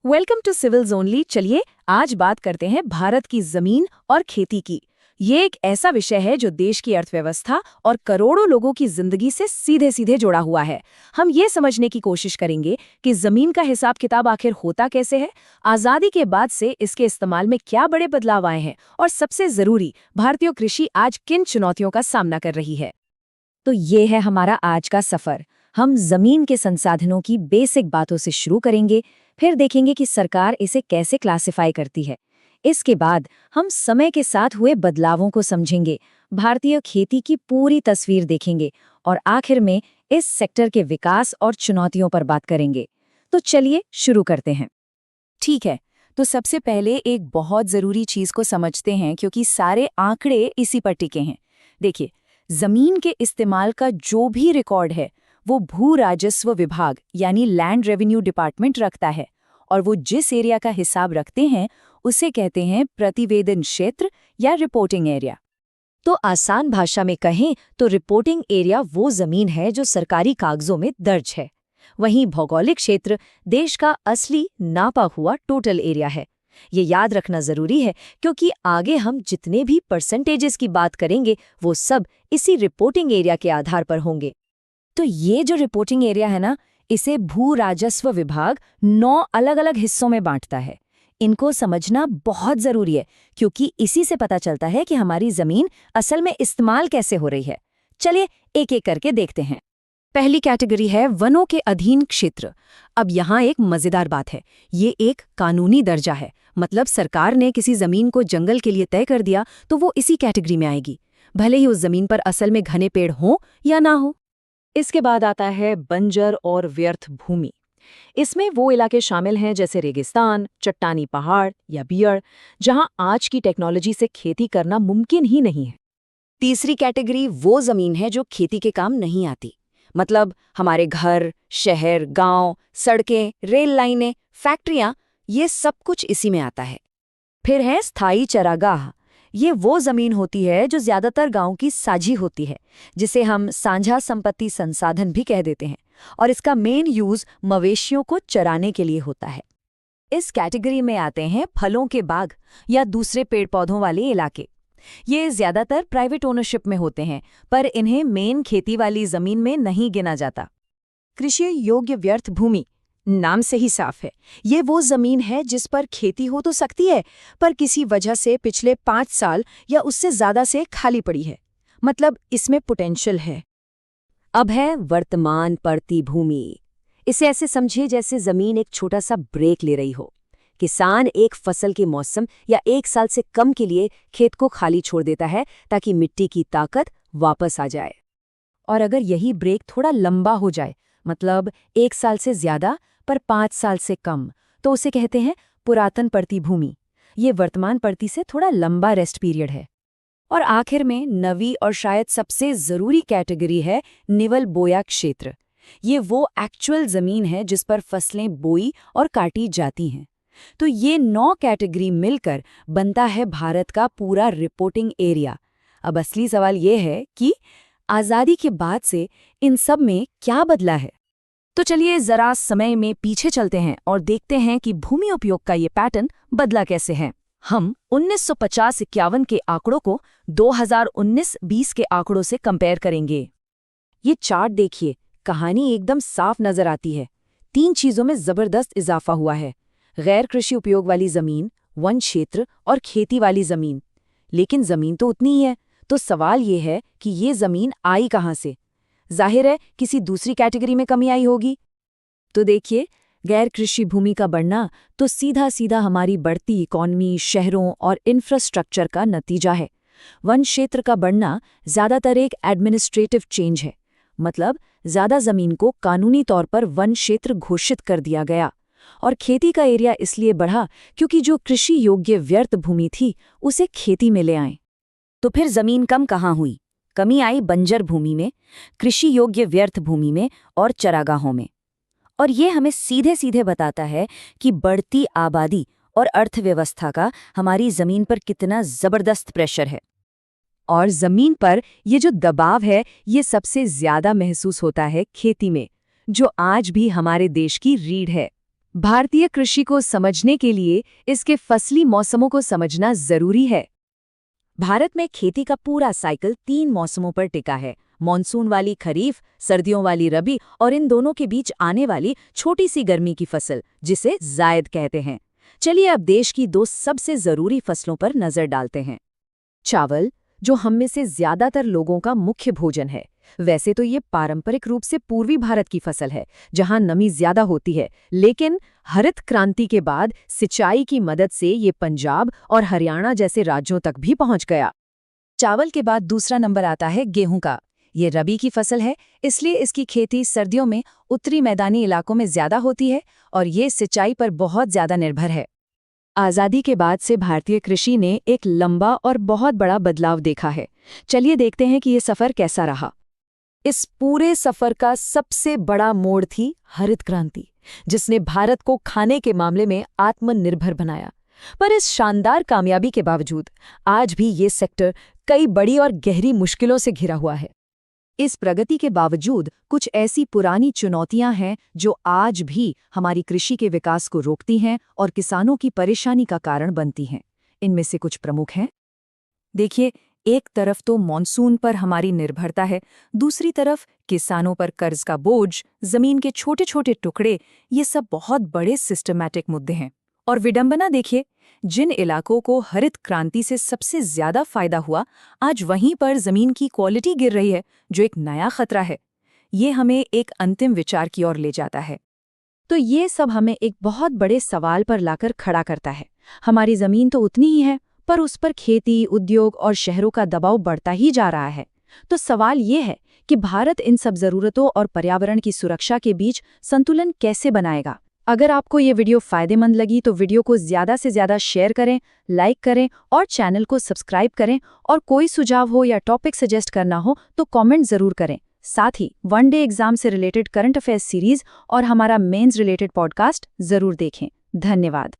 Welcome to civils only. चलिए आज बात करते हैं भारत की जमीन और खेती की। ये एक ऐसा विषय है जो देश की अर्थव्यवस्था और करोड़ों लोगों की जिंदगी से सीधे सीधे जुड़ा हुआ है। हम ये समझने की कोशिश करेंगे कि जमीन का हिसाब किताब आखिर होता कैसे है, आजादी के बाद से इसके इस्तेमाल में क्या बड़े बदलाव आए हैं और सबसे जरूरी, भारतीय कृषि आज किन चुनौतियों का सामना कर रही है। तो ये है हमारा आज का सफर। हम जमीन के संसाधनों की बेसिक बातों से शुरू करेंगे, फिर देखेंगे कि सरकार इसे कैसे क्लासिफाई करती है। इसके बाद हम समय के साथ हुए बदलावों को समझेंगे, भारतीय खेती की पूरी तस्वीर देखेंगे और आखिर में इस सेक्टर के विकास और चुनौतियों पर बात करेंगे। तो चलिए शुरू करते हैं। ठीक है, तो सबसे पहले एक बहुत जरूरी चीज को समझते हैं, क्योंकि सारे आंकड़े इसी पर टिके हैं। देखिए, जमीन के इस्तेमाल का जो भी रिकॉर्ड है वो भू राजस्व विभाग यानी लैंड रेवेन्यू डिपार्टमेंट रखता है, और वो जिस एरिया का हिसाब रखते हैं उसे कहते हैं प्रतिवेदन क्षेत्र या रिपोर्टिंग एरिया। तो आसान भाषा में कहें तो रिपोर्टिंग एरिया वो जमीन है जो सरकारी कागजों में दर्ज है। वहीं भौगोलिक क्षेत्र देश का असली नापा हुआ टोटल एरिया है। ये याद रखना जरूरी है, क्योंकि आगे हम जितने भी परसेंटेजेस की बात करेंगे वो सब इसी रिपोर्टिंग एरिया के आधार पर होंगे। तो ये जो रिपोर्टिंग एरिया है ना, इसे भू राजस्व विभाग 9 अलग-अलग हिस्सों में बांटता है। इनको समझना बहुत जरूरी है, क्योंकि इसी से पता चलता है कि हमारी जमीन असल में इस्तेमाल कैसे हो रही है। चलिए एक एक करके देखते हैं। पहली कैटेगरी है वनों के अधीन क्षेत्र। अब यहाँ एक मजेदार बात है, ये एक कानूनी दर्जा है। मतलब सरकार ने किसी जमीन को जंगल के लिए तय कर दिया तो वो इसी कैटेगरी में आएगी, भले ही उस जमीन पर असल में घने पेड़ हों या ना हो। इसके बाद आता है बंजर और व्यर्थ भूमि। इसमें वो इलाके शामिल हैं जैसे रेगिस्तान, चट्टानी पहाड़ या बियर, जहां आज की टेक्नोलॉजी से खेती करना मुमकिन ही नहीं है। तीसरी कैटेगरी वो जमीन है जो खेती के काम नहीं आती। मतलब हमारे घर, शहर, गांव, सड़कें, रेल लाइनें, फैक्ट्रियां, ये सब कुछ इसी में आता है। फिर है स्थायी चरागाह। ये वो जमीन होती है जो ज्यादातर गांव की साझी होती है, जिसे हम साझा संपत्ति संसाधन भी कह देते हैं, और इसका मेन यूज मवेशियों को चराने के लिए होता है। इस कैटेगरी में आते हैं फलों के बाग या दूसरे पेड़ पौधों वाले इलाके। ये ज्यादातर प्राइवेट ओनरशिप में होते हैं, पर इन्हें मेन खेती वाली जमीन में नहीं गिना जाता। कृषि योग्य व्यर्थ भूमि, नाम से ही साफ है, ये वो जमीन है जिस पर खेती हो तो सकती है, पर किसी वजह से पिछले 5 साल या उससे ज्यादा से खाली पड़ी है। मतलब इसमें पोटेंशियल है। अब है वर्तमान पड़ती भूमि। इसे ऐसे समझिए जैसे जमीन एक छोटा सा ब्रेक ले रही हो। किसान एक फसल के मौसम या 1 साल से कम के लिए खेत को खाली छोड़ देता है, ताकि मिट्टी की ताकत वापस आ जाए। और अगर यही ब्रेक थोड़ा लंबा हो जाए, मतलब 1 साल से ज्यादा पर 5 साल से कम, तो उसे कहते हैं पुरातन पड़ती भूमि। ये वर्तमान पड़ती से थोड़ा लंबा रेस्ट पीरियड है। और आखिर में नवी और शायद सबसे जरूरी कैटेगरी है निवल बोया क्षेत्र। ये वो एक्चुअल जमीन है जिस पर फसलें बोई और काटी जाती हैं। तो ये 9 कैटेगरी मिलकर बनता है भारत का पूरा रिपोर्टिंग एरिया। अब असली सवाल ये है कि आजादी के बाद से इन सब में क्या बदला है। तो चलिए जरा समय में पीछे चलते हैं और देखते हैं कि भूमि उपयोग का ये पैटर्न बदला कैसे है। हम 1950-51 के आंकड़ों को 2019-20 के आंकड़ों से कंपेयर करेंगे। ये चार्ट देखिए, कहानी एकदम साफ नजर आती है। 3 चीजों में जबरदस्त इजाफा हुआ है: गैर कृषि उपयोग वाली जमीन, वन क्षेत्र और खेती वाली जमीन। लेकिन जमीन तो उतनी ही है, तो सवाल ये है कि ये जमीन आई कहाँ से? जाहिर है किसी दूसरी कैटेगरी में कमी आई होगी। तो देखिए, गैर कृषि भूमि का बढ़ना तो सीधा सीधा हमारी बढ़ती इकॉनमी, शहरों और इंफ्रास्ट्रक्चर का नतीजा है। वन क्षेत्र का बढ़ना ज्यादातर एक एडमिनिस्ट्रेटिव चेंज है। मतलब ज्यादा जमीन को कानूनी तौर पर वन क्षेत्र घोषित कर दिया गया। और खेती का एरिया इसलिए बढ़ा क्योंकि जो कृषि योग्य व्यर्थ भूमि थी उसे खेती में ले आए। तो फिर जमीन कम कहाँ हुई? कमी आई बंजर भूमि में, कृषि योग्य व्यर्थ भूमि में और चरागाहों में। और ये हमें सीधे सीधे बताता है कि बढ़ती आबादी और अर्थव्यवस्था का हमारी जमीन पर कितना जबरदस्त प्रेशर है। और जमीन पर ये जो दबाव है, ये सबसे ज्यादा महसूस होता है खेती में, जो आज भी हमारे देश की रीढ़ है। भारतीय कृषि को समझने के लिए इसके फसली मौसमों को समझना जरूरी है। भारत में खेती का पूरा साइकिल 3 मौसमों पर टिका है। मॉनसून वाली खरीफ, सर्दियों वाली रबी और इन दोनों के बीच आने वाली छोटी सी गर्मी की फसल, जिसे जायद कहते हैं। चलिए अब देश की 2 सबसे जरूरी फसलों पर नजर डालते हैं। चावल, जो हम में से ज्यादातर लोगों का मुख्य भोजन है। वैसे तो ये पारंपरिक रूप से पूर्वी भारत की फसल है, जहां नमी ज्यादा होती है, लेकिन हरित क्रांति के बाद सिंचाई की मदद से ये पंजाब और हरियाणा जैसे राज्यों तक भी पहुंच गया। चावल के बाद दूसरा नंबर आता है गेहूं का। ये रबी की फसल है, इसलिए इसकी खेती सर्दियों में उत्तरी मैदानी इलाकों में ज्यादा होती है और ये सिंचाई पर बहुत ज्यादा निर्भर है। आज़ादी के बाद से भारतीय कृषि ने एक लंबा और बहुत बड़ा बदलाव देखा है। चलिए देखते हैं कि ये सफ़र कैसा रहा। इस पूरे सफ़र का सबसे बड़ा मोड़ थी हरित क्रांति, जिसने भारत को खाने के मामले में आत्मनिर्भर बनाया। पर इस शानदार कामयाबी के बावजूद आज भी ये सेक्टर कई बड़ी और गहरी मुश्किलों से घिरा हुआ है। इस प्रगति के बावजूद कुछ ऐसी पुरानी चुनौतियां हैं जो आज भी हमारी कृषि के विकास को रोकती हैं और किसानों की परेशानी का कारण बनती हैं। इनमें से कुछ प्रमुख हैं। देखिए, एक तरफ तो मॉनसून पर हमारी निर्भरता है, दूसरी तरफ किसानों पर कर्ज का बोझ, जमीन के छोटे छोटे टुकड़े, ये सब बहुत बड़े सिस्टमैटिक मुद्दे हैं। और विडंबना देखिए, जिन इलाकों को हरित क्रांति से सबसे ज्यादा फायदा हुआ, आज वहीं पर जमीन की क्वालिटी गिर रही है, जो एक नया खतरा है। ये हमें एक अंतिम विचार की ओर ले जाता है। तो ये सब हमें एक बहुत बड़े सवाल पर लाकर खड़ा करता है। हमारी जमीन तो उतनी ही है, पर उस पर खेती, उद्योग और शहरों का दबाव बढ़ता ही जा रहा है। तो सवाल ये है कि भारत इन सब जरूरतों और पर्यावरण की सुरक्षा के बीच संतुलन कैसे बनाएगा। अगर आपको ये वीडियो फायदेमंद लगी तो वीडियो को ज़्यादा से ज़्यादा शेयर करें, लाइक करें और चैनल को सब्सक्राइब करें। और कोई सुझाव हो या टॉपिक सजेस्ट करना हो तो कमेंट ज़रूर करें। साथ ही वन डे एग्जाम से रिलेटेड करंट अफेयर्स सीरीज और हमारा मेंस रिलेटेड पॉडकास्ट ज़रूर देखें। धन्यवाद।